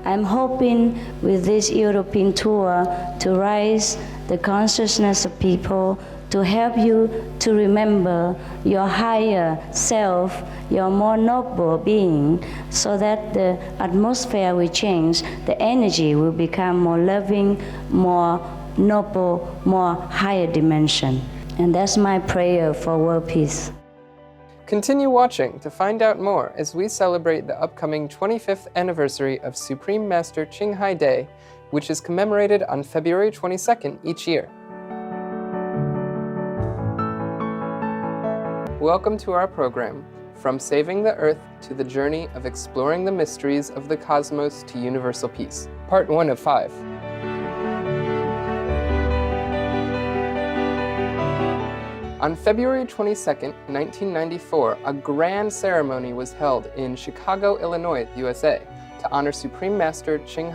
I'm hoping with this European tour to raise the consciousness of people, to help you to remember your higher self, your more noble being, so that the atmosphere will change, the energy will become more loving, more noble, more higher dimension. And that's my prayer for world peace. Continue watching to find out more as we celebrate the upcoming 25th anniversary of Supreme Master Ching Day, which is commemorated on February 22nd each year. Welcome to our program, From Saving the Earth to the Journey of Exploring the Mysteries of the Cosmos to Universal Peace, Part 1 of 5. On February 22, 1994, a grand ceremony was held in Chicago, Illinois, USA, to honor Supreme Master Ching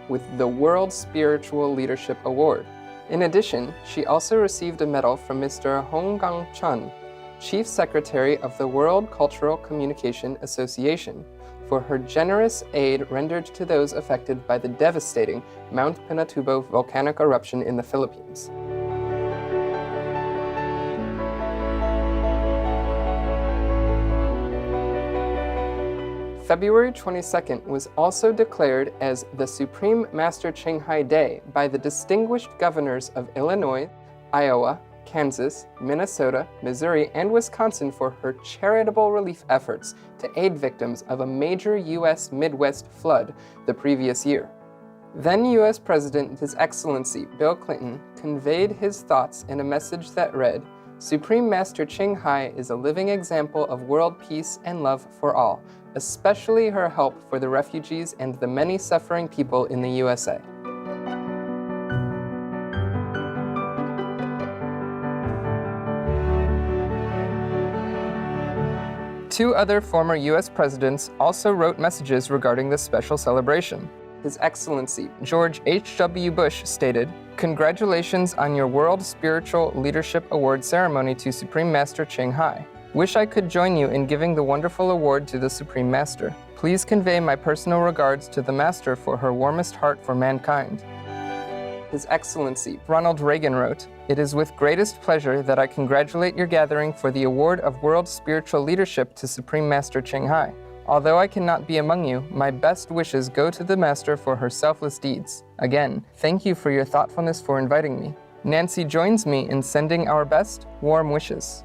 with the World Spiritual Leadership Award. In addition, she also received a medal from Mr. Hong Gang Chun, Chief Secretary of the World Cultural Communication Association, for her generous aid rendered to those affected by the devastating Mount Pinatubo volcanic eruption in the Philippines. February 22nd was also declared as the Supreme Master Ching Day by the distinguished governors of Illinois, Iowa, Kansas, Minnesota, Missouri, and Wisconsin for her charitable relief efforts to aid victims of a major U.S. Midwest flood the previous year. Then U.S. President His Excellency Bill Clinton conveyed his thoughts in a message that read, "Supreme Master Ching is a living example of world peace and love for all, especially her help for the refugees and the many suffering people in the USA." Two other former U.S. presidents also wrote messages regarding this special celebration. His Excellency George H.W. Bush stated, "Congratulations on your World Spiritual Leadership Award ceremony to Supreme Master Ching. Wish I could join you in giving the wonderful award to the Supreme Master. Please convey my personal regards to the Master for her warmest heart for mankind." His Excellency Ronald Reagan wrote, "It is with greatest pleasure that I congratulate your gathering for the Award of World Spiritual Leadership to Supreme Master Ching. Although I cannot be among you, my best wishes go to the Master for her selfless deeds. Again, thank you for your thoughtfulness for inviting me. Nancy joins me in sending our best warm wishes."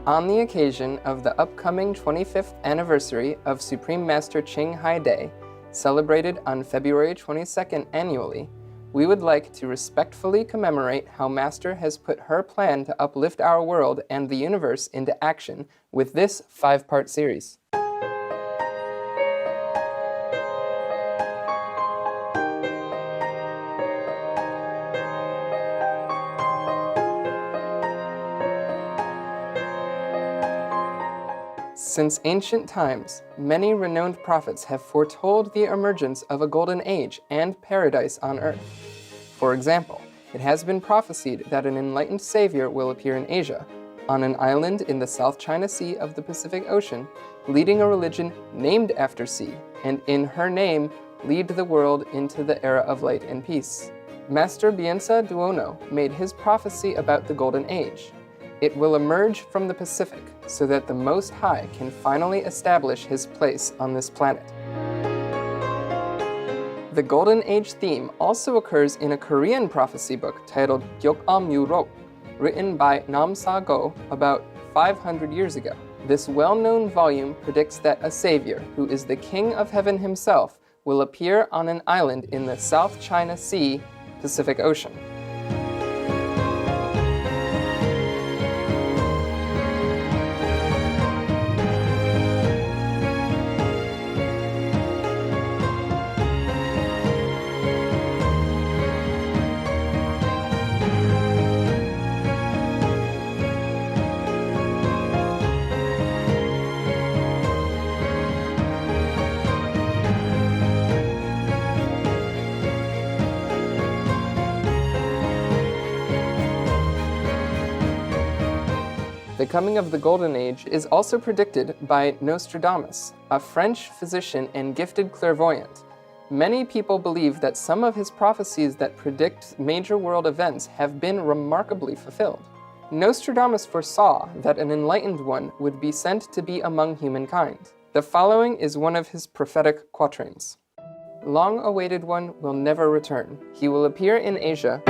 On the occasion of the upcoming 25th anniversary of Supreme Master Ching Day, celebrated on February 22nd annually, we would like to respectfully commemorate how Master has put her plan to uplift our world and the universe into action with this 5-part series. Since ancient times, many renowned prophets have foretold the emergence of a golden age and paradise on earth. For example, it has been prophesied that an enlightened savior will appear in Asia, on an island in the South China Sea of the Pacific Ocean, leading a religion named after sea, and in her name lead the world into the era of light and peace. Master Biensa Duono made his prophecy about the golden age. It will emerge from the Pacific so that the Most High can finally establish his place on this planet. The Golden Age theme also occurs in a Korean prophecy book titled Gyeokam Yurok, written by Nam Sa-go about 500 years ago. This well-known volume predicts that a savior, who is the King of Heaven himself, will appear on an island in the South China Sea, Pacific Ocean. The coming of the Golden Age is also predicted by Nostradamus, a French physician and gifted clairvoyant. Many people believe that some of his prophecies that predict major world events have been remarkably fulfilled. Nostradamus foresaw that an enlightened one would be sent to be among humankind. The following is one of his prophetic quatrains. Long-awaited one will never return. He will appear in Asia.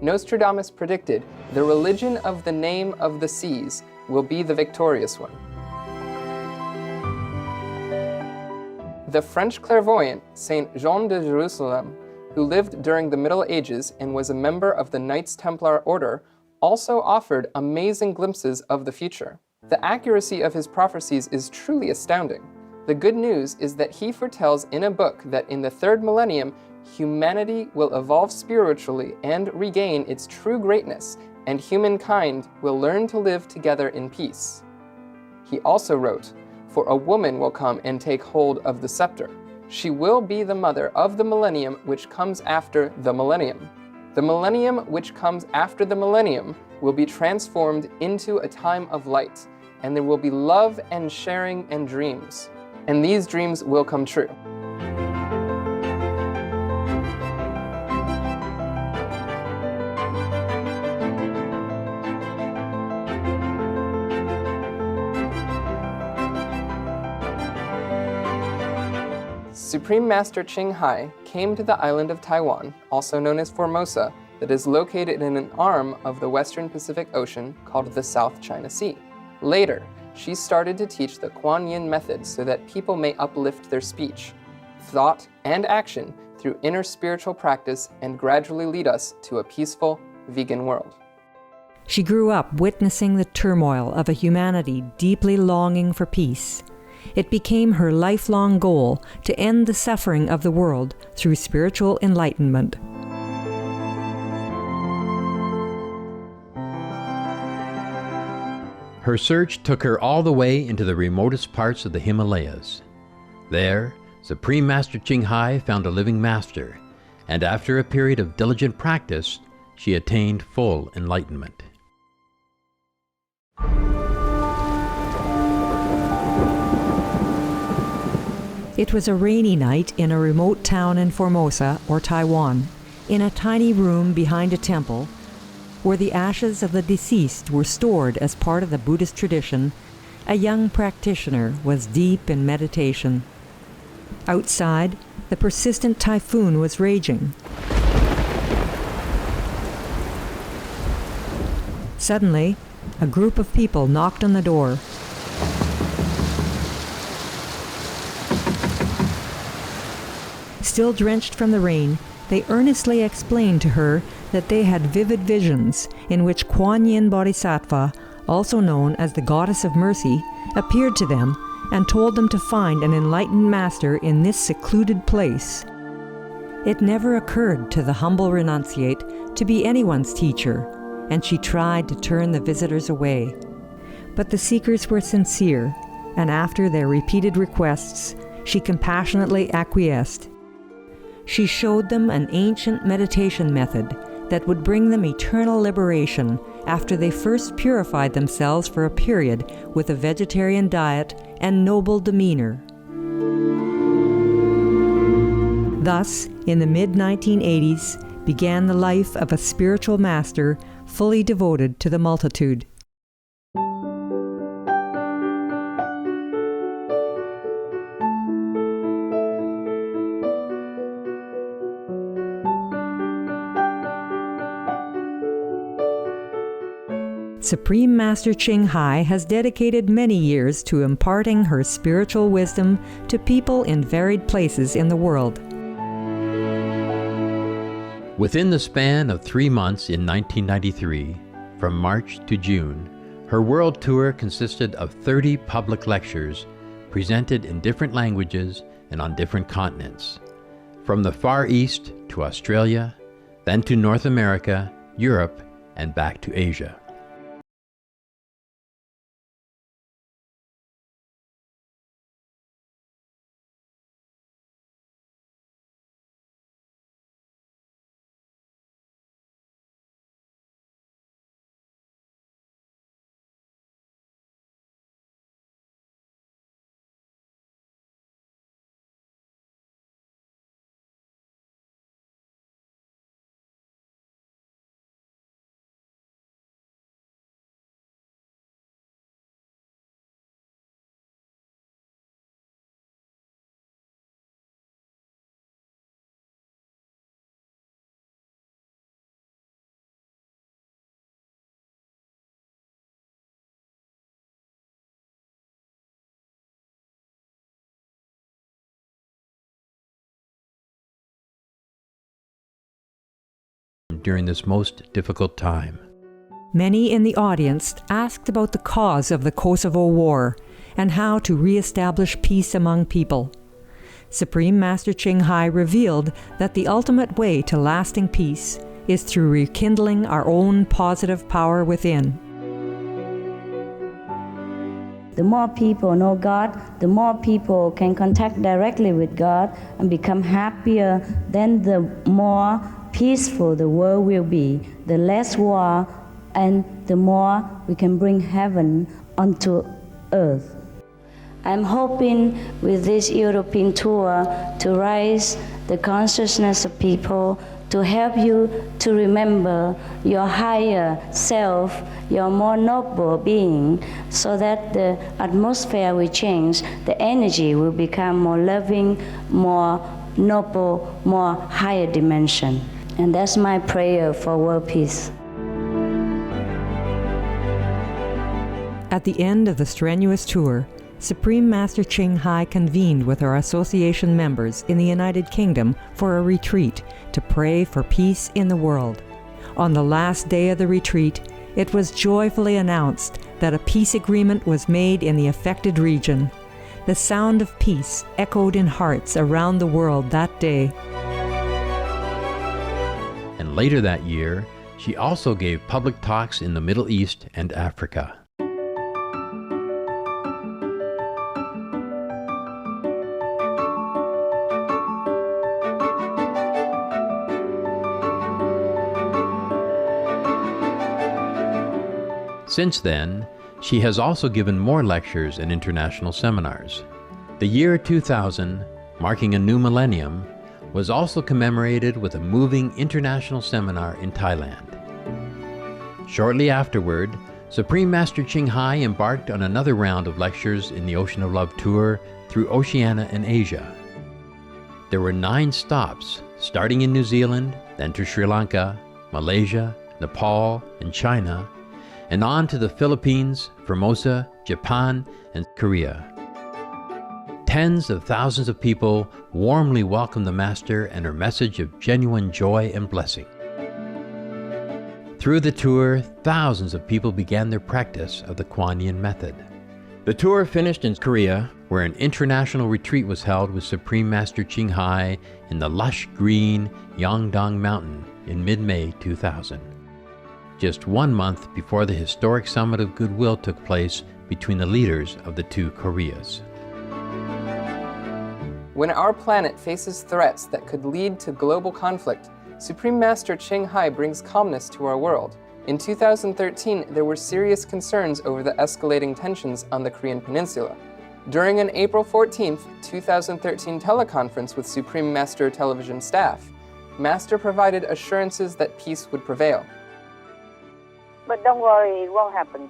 Nostradamus predicted the religion of the name of the seas will be the victorious one. The French clairvoyant Saint Jean de Jerusalem, who lived during the Middle Ages and was a member of the Knights Templar Order, also offered amazing glimpses of the future. The accuracy of his prophecies is truly astounding. The good news is that he foretells in a book that in the third millennium, humanity will evolve spiritually and regain its true greatness, and humankind will learn to live together in peace. He also wrote, "For a woman will come and take hold of the scepter. She will be the mother of the millennium which comes after the millennium. The millennium which comes after the millennium will be transformed into a time of light, and there will be love and sharing and dreams. And these dreams will come true." Supreme Master Ching came to the island of Taiwan, also known as Formosa, that is located in an arm of the Western Pacific Ocean called the South China Sea. Later, she started to teach the Kuan Yin method so that people may uplift their speech, thought, and action through inner spiritual practice and gradually lead us to a peaceful, vegan world. She grew up witnessing the turmoil of a humanity deeply longing for peace. It became her lifelong goal to end the suffering of the world through spiritual enlightenment. Her search took her all the way into the remotest parts of the Himalayas. There, Supreme Master Ching found a living master, and after a period of diligent practice, she attained full enlightenment. It was a rainy night in a remote town in Formosa, or Taiwan, in a tiny room behind a temple, where the ashes of the deceased were stored as part of the Buddhist tradition. A young practitioner was deep in meditation. Outside, the persistent typhoon was raging. Suddenly, a group of people knocked on the door. Still drenched from the rain, they earnestly explained to her that they had vivid visions in which Kuan Yin Bodhisattva, also known as the Goddess of Mercy, appeared to them and told them to find an enlightened master in this secluded place. It never occurred to the humble renunciate to be anyone's teacher, and she tried to turn the visitors away. But the seekers were sincere, and after their repeated requests, she compassionately acquiesced. She showed them an ancient meditation method that would bring them eternal liberation after they first purified themselves for a period with a vegetarian diet and noble demeanor. Thus, in the mid-1980s, began the life of a spiritual master fully devoted to the multitude. Supreme Master Ching has dedicated many years to imparting her spiritual wisdom to people in varied places in the world. Within the span of 3 months in 1993, from March to June, her world tour consisted of 30 public lectures presented in different languages and on different continents, from the Far East to Australia, then to North America, Europe, and back to Asia. during this most difficult time. Many in the audience asked about the cause of the Kosovo War and how to re-establish peace among people. Supreme Master Ching Hai revealed that the ultimate way to lasting peace is through rekindling our own positive power within. The more people know God, the more people can contact directly with God and become happier, then the more peaceful the world will be, the less war, and the more we can bring heaven onto earth. I'm hoping with this European tour to raise the consciousness of people, to help you to remember your higher self, your more noble being, so that the atmosphere will change, the energy will become more loving, more noble, more higher dimension. And that's my prayer for world peace. At the end of the strenuous tour, Supreme Master Ching Hai convened with our association members in the United Kingdom for a retreat to pray for peace in the world. On the last day of the retreat, it was joyfully announced that a peace agreement was made in the affected region. The sound of peace echoed in hearts around the world that day. And later that year, she also gave public talks in the Middle East and Africa. Since then, she has also given more lectures and international seminars. The year 2000, marking a new millennium, was also commemorated with a moving international seminar in Thailand. Shortly afterward, Supreme Master Ching Hai embarked on another round of lectures in the Ocean of Love tour through Oceania and Asia. There were 9 stops, starting in New Zealand, then to Sri Lanka, Malaysia, Nepal, and China, and on to the Philippines, Formosa, Japan, and Korea. Tens of thousands of people warmly welcomed the Master and her message of genuine joy and blessing. Through the tour, thousands of people began their practice of the Kuan Yin method. The tour finished in Korea, where an international retreat was held with Supreme Master Ching Hai in the lush green Yangdong Mountain in mid-May 2000. Just 1 month before the historic Summit of Goodwill took place between the leaders of the 2 Koreas. When our planet faces threats that could lead to global conflict, Supreme Master Ching Hai brings calmness to our world. In 2013, there were serious concerns over the escalating tensions on the Korean Peninsula. During an April 14, 2013 teleconference with Supreme Master television staff, Master provided assurances that peace would prevail. But don't worry, it won't happen.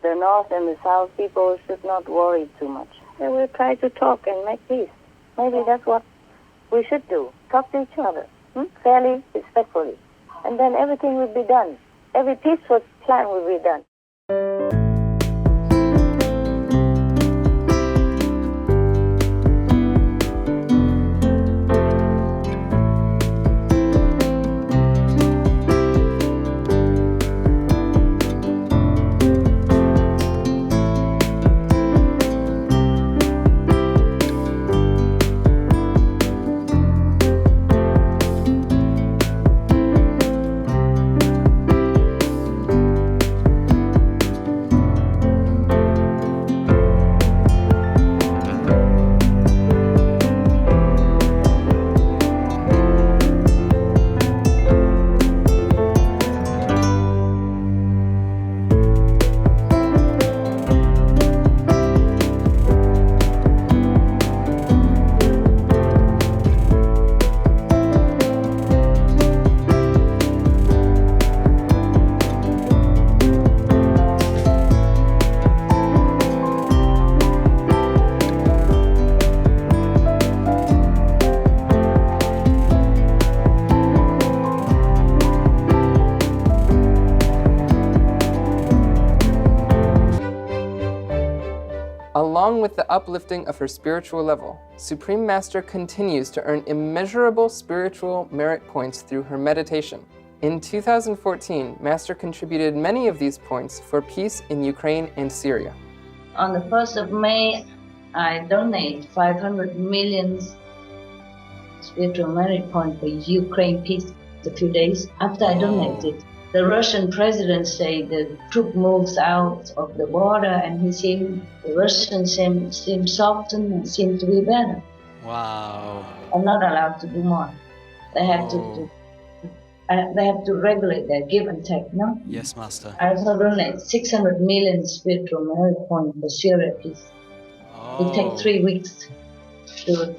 The North and the South people should not worry too much. They will try to talk and make peace. Maybe that's what we should do. Talk to each other, fairly, respectfully. And then everything will be done. Every peaceful plan will be done. Along with the uplifting of her spiritual level, Supreme Master continues to earn immeasurable spiritual merit points through her meditation. In 2014, Master contributed many of these points for peace in Ukraine and Syria. On the 1st of May, I donate 500 million spiritual merit points for Ukraine peace. A few days after I donated, the Russian president said the troop moves out of the border, and the Russians seem softened and seem to be better. Wow. I'm not allowed to do more. They have they have to regulate their give and take, no? Yes, Master. I also donate 600 million spiritual merit points for Syria peace. It takes 3 weeks to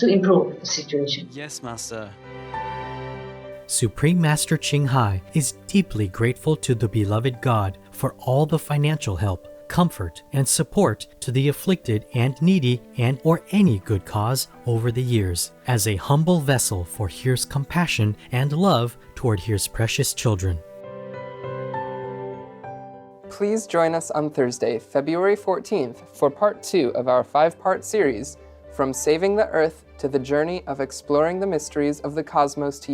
improve the situation. Yes, Master. Supreme Master Ching Hai is deeply grateful to the beloved God for all the financial help, comfort, and support to the afflicted and needy and or any good cause over the years, as a humble vessel for Here's compassion and love toward Here's precious children. Please join us on Thursday, February 14th for part 2 of our 5-part series, From Saving the Earth to the Journey of Exploring the Mysteries of the Cosmos to